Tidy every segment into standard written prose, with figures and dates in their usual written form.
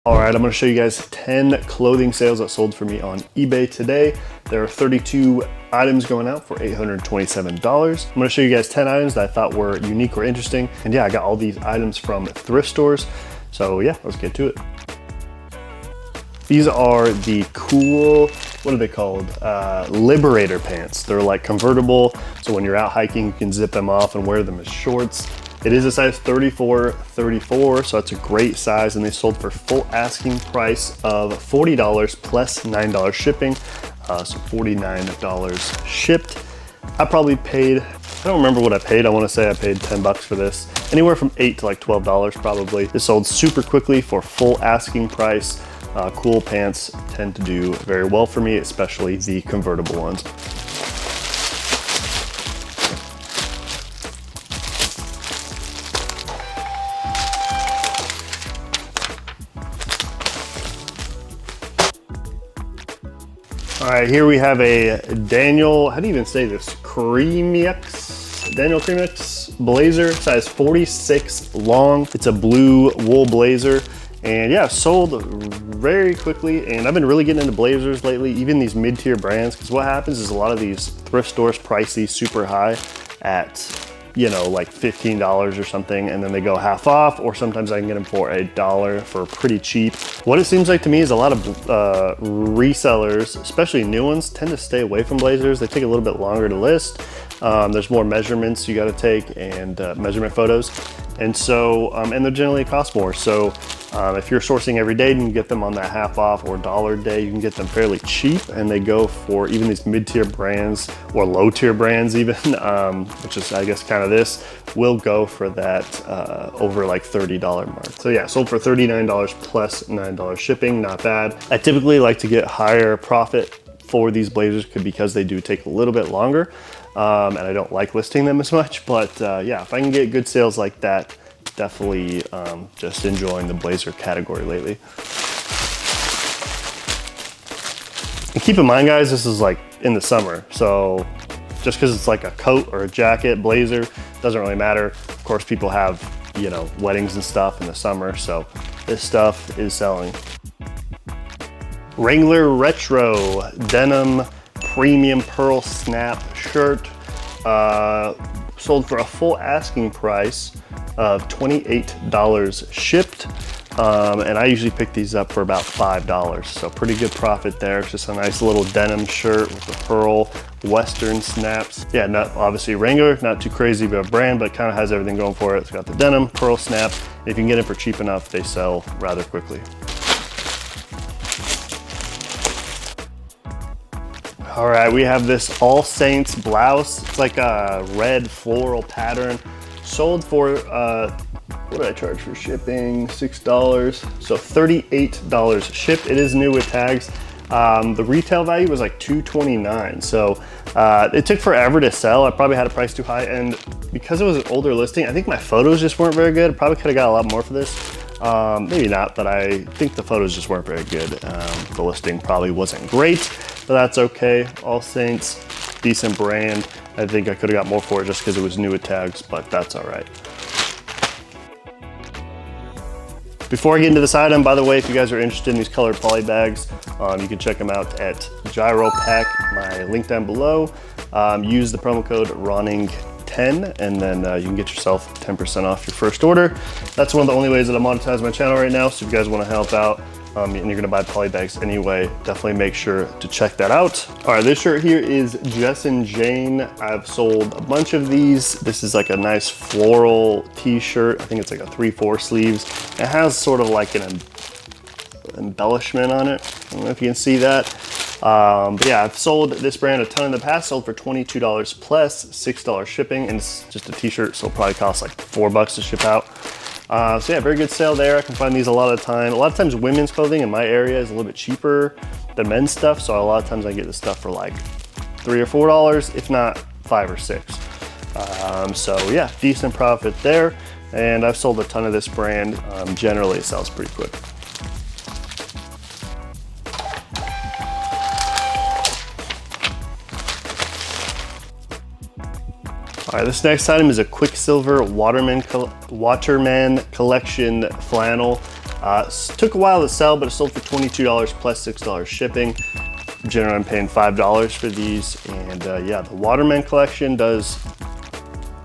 All right, I'm gonna show you guys 10 clothing sales that sold for me on eBay today. There are 32 items going out for $827. I'm gonna show you guys 10 items that I thought were unique or interesting. And yeah, I got all these items from thrift stores. So yeah, let's get to it. These are the cool, what are they called? Liberator pants. They're like convertible. So when you're out hiking, you can zip them off and wear them as shorts. It is a size 34, so that's a great size, and they sold for full asking price of $40 plus $9 shipping, so $49 shipped. I probably paid, I don't remember what I paid. I want to say I paid 10 bucks for this. Anywhere from $8 to like $12 probably. This sold super quickly for full asking price. Cool pants tend to do very well for me, especially the convertible ones. All right, here we have a Daniel, how do you even say this? Daniel Creamix blazer, size 46 long. It's a blue wool blazer. And yeah, sold very quickly. And I've been really getting into blazers lately, even these mid-tier brands, because what happens is a lot of these thrift stores price these super high at, you know, like $15 or something, and then they go half off, or sometimes I can get them for $1 for pretty cheap. What it seems like to me is a lot of resellers, especially new ones, tend to stay away from blazers. They take a little bit longer to list. There's more measurements you got to take and measurement photos. And so, and they generally cost more. So if you're sourcing every day, you can get them on that half off or $1 a day. You can get them fairly cheap, and they go for even these mid-tier brands or low-tier brands even, which is I guess kind of this, will go for that over like $30 mark. So yeah, sold for $39 plus $9 shipping, not bad. I typically like to get higher profit for these blazers because they do take a little bit longer. And I don't like listing them as much, but yeah, if I can get good sales like that, definitely just enjoying the blazer category lately. And keep in mind, guys, this is like in the summer, so just because it's like a coat or a jacket, blazer, doesn't really matter. Of course, people have, you know, weddings and stuff in the summer, so this stuff is selling. Wrangler Retro Denim Premium Pearl Snap shirt, sold for a full asking price of $28 shipped. And I usually pick these up for about $5, so pretty good profit there. It's just a nice little denim shirt with the pearl Western snaps. Yeah, not obviously Wrangler, not too crazy of a brand, but kind of has everything going for it. It's got the denim, pearl snap. If you can get it for cheap enough, they sell rather quickly. All right, we have this All Saints blouse. It's like a red floral pattern. Sold for, what did I charge for shipping? $6, so $38 shipped. It is new with tags. The retail value was like $229, so it took forever to sell. I probably had a price too high, and because it was an older listing, I think my photos just weren't very good. I probably could have got a lot more for this. Maybe not, but I think the photos just weren't very good. The listing probably wasn't great, but that's okay. All Saints, decent brand. I think I could have got more for it just because it was new with tags, but that's all right. Before I get into this item, by the way, if you guys are interested in these colored poly bags, you can check them out at Jiaropack, my link down below. Use the promo code RONNING10, and then you can get yourself 10% off your first order. That's one of the only ways that I monetize my channel right now, so if you guys want to help out, and you're gonna buy poly bags anyway, definitely make sure to check that out. All right, this shirt here is Jess and Jane. I've sold a bunch of these. This is like a nice floral t-shirt. I think it's like a 3/4 sleeves. It has sort of like an embellishment on it. I don't know if you can see that. But yeah, I've sold this brand a ton in the past, sold for $22 plus $6 shipping, and it's just a t-shirt, so it'll probably cost like $4 to ship out. So yeah, very good sale there. I can find these a lot of time. A lot of times women's clothing in my area is a little bit cheaper than men's stuff, so a lot of times I get this stuff for like $3 or $4, if not $5 or $6. So yeah, decent profit there. And I've sold a ton of this brand. Generally it sells pretty quick. All right, this next item is a Quicksilver Waterman Collection flannel. Took a while to sell, but it sold for $22 plus $6 shipping. Generally, I'm paying $5 for these. And yeah, the Waterman collection does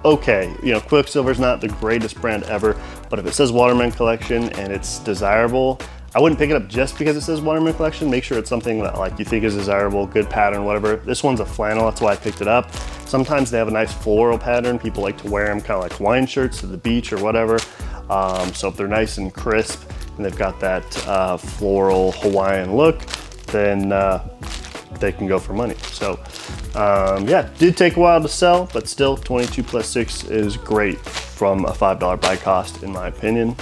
okay. You know, Quicksilver's not the greatest brand ever, but if it says Waterman collection and it's desirable, I wouldn't pick it up just because it says Waterman collection. Make sure it's something that like you think is desirable, good pattern, whatever. This one's a flannel, that's why I picked it up. Sometimes they have a nice floral pattern. People like to wear them kind of like Hawaiian shirts to the beach or whatever. So if they're nice and crisp and they've got that floral Hawaiian look, then they can go for money. So yeah, did take a while to sell, but still 22 plus 6 is great from a $5 buy cost in my opinion.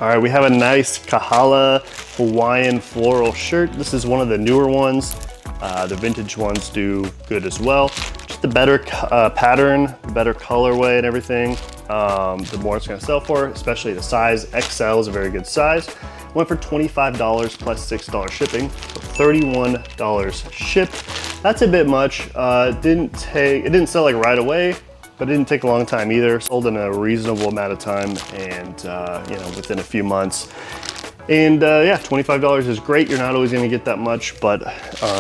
All right, we have a nice Kahala Hawaiian floral shirt. This is one of the newer ones. The vintage ones do good as well. Just a better pattern, better colorway and everything. The more it's gonna sell for, especially the size. XL is a very good size. Went for $25 plus $6 shipping, so $31 shipped. That's a bit much. It didn't sell like right away, but it didn't take a long time either. Sold in a reasonable amount of time and you know, within a few months. And yeah, $25 is great. You're not always gonna get that much, but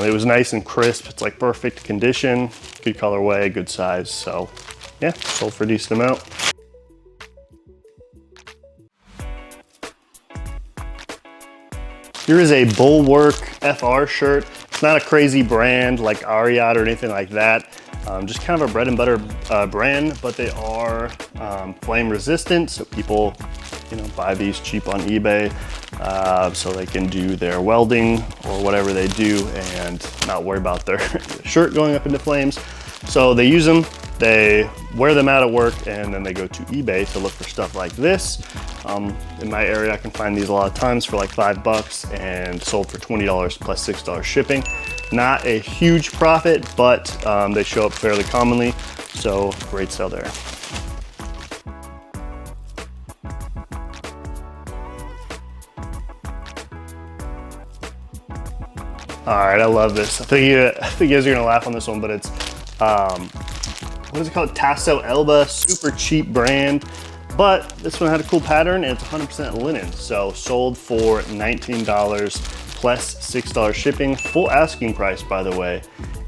it was nice and crisp. It's like perfect condition, good colorway, good size. So yeah, sold for a decent amount. Here is a Bulwark FR shirt. It's not a crazy brand like Ariat or anything like that. Just kind of a bread and butter brand, but they are flame resistant. So people, you know, buy these cheap on eBay so they can do their welding or whatever they do and not worry about their shirt going up into flames. So they use them, they wear them out at work, and then they go to eBay to look for stuff like this. In my area, I can find these a lot of times for like $5 and sold for $20 plus $6 shipping. Not a huge profit, but they show up fairly commonly, so great sale there. All right, I love this. I think you guys are gonna laugh on this one, but it's, what is it called? Tasso Elba, super cheap brand. But this one had a cool pattern and it's 100% linen. So sold for $19 plus $6 shipping, full asking price, by the way.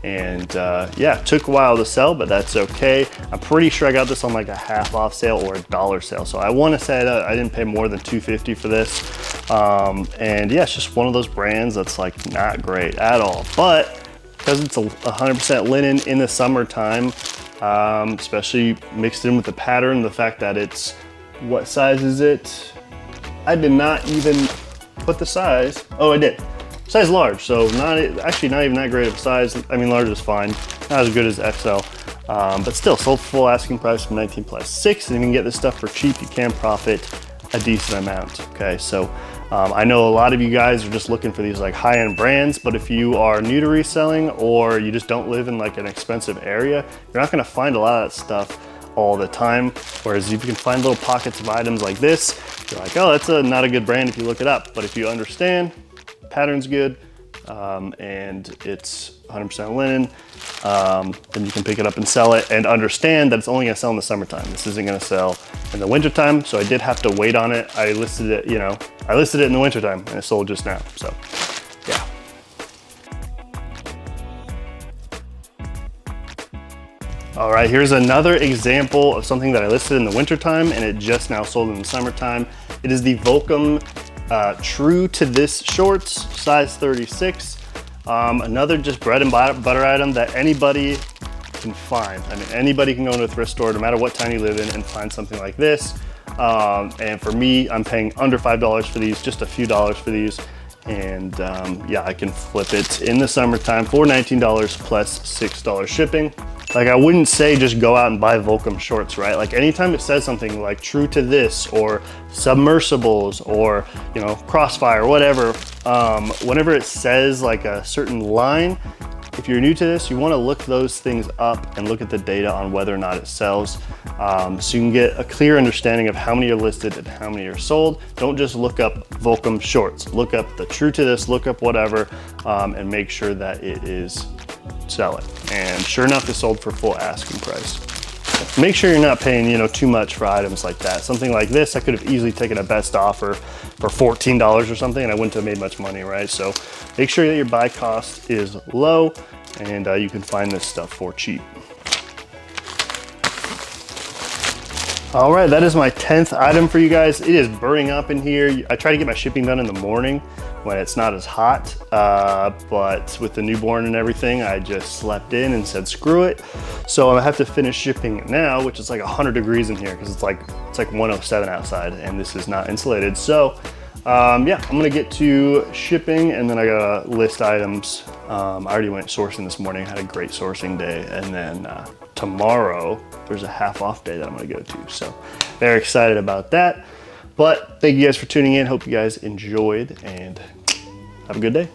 And yeah, it took a while to sell, but that's okay. I'm pretty sure I got this on like a half off sale or a $1 sale. So I wanna say that I didn't pay more than $2.50 for this. And yeah, it's just one of those brands that's like not great at all. But because it's 100% linen in the summertime, especially mixed in with the pattern, the fact that it's, what size is it? I did not even put the size. Oh, I did. Size large, so actually not even that great of a size. I mean, large is fine, not as good as XL, but still sold for full asking price from 19 plus 6. And if you can get this stuff for cheap, you can profit a decent amount. Okay, so I know a lot of you guys are just looking for these like high-end brands, but if you are new to reselling or you just don't live in like an expensive area, you're not gonna find a lot of that stuff all the time. Whereas if you can find little pockets of items like this, you're like, oh, that's not a good brand if you look it up. But if you understand, pattern's good, and it's 100% linen, then you can pick it up and sell it and understand that it's only gonna sell in the summertime. This isn't gonna sell in the wintertime, so I did have to wait on it. I listed it, you know, I listed it in the wintertime and it sold just now, so yeah. All right, here's another example of something that I listed in the wintertime and it just now sold in the summertime. It is the Volcom True to This shorts, size 36. Another just bread and butter item that anybody can find. I mean, anybody can go into a thrift store, no matter what town you live in, and find something like this. And for me, I'm paying under $5 for these, just a few dollars for these. And yeah, I can flip it in the summertime for $19 plus $6 shipping. Like, I wouldn't say just go out and buy Volcom shorts, right? Like, anytime it says something like True to This or submersibles or, you know, Crossfire, whatever, whenever it says like a certain line, if you're new to this, you want to look those things up and look at the data on whether or not it sells, so you can get a clear understanding of how many are listed and how many are sold. Don't just look up Volcom shorts. Look up the True to This, look up whatever, and make sure that it is sell it. And sure enough, it sold for full asking price. Make sure you're not paying, you know, too much for items like that. Something like this, I could have easily taken a best offer for $14 or something, and I wouldn't have made much money, right? So make sure that your buy cost is low, and you can find this stuff for cheap. All right, that is my 10th item for you guys. It is burning up in here. I try to get my shipping done in the morning when it's not as hot, but with the newborn and everything, I just slept in and said, screw it. So I have to finish shipping now, which is like 100 degrees in here because it's like 107 outside and this is not insulated. So yeah, I'm gonna get to shipping and then I gotta list items. I already went sourcing this morning, had a great sourcing day, and then tomorrow there's a half off day that I'm gonna go to. So very excited about that. But thank you guys for tuning in. Hope you guys enjoyed and have a good day.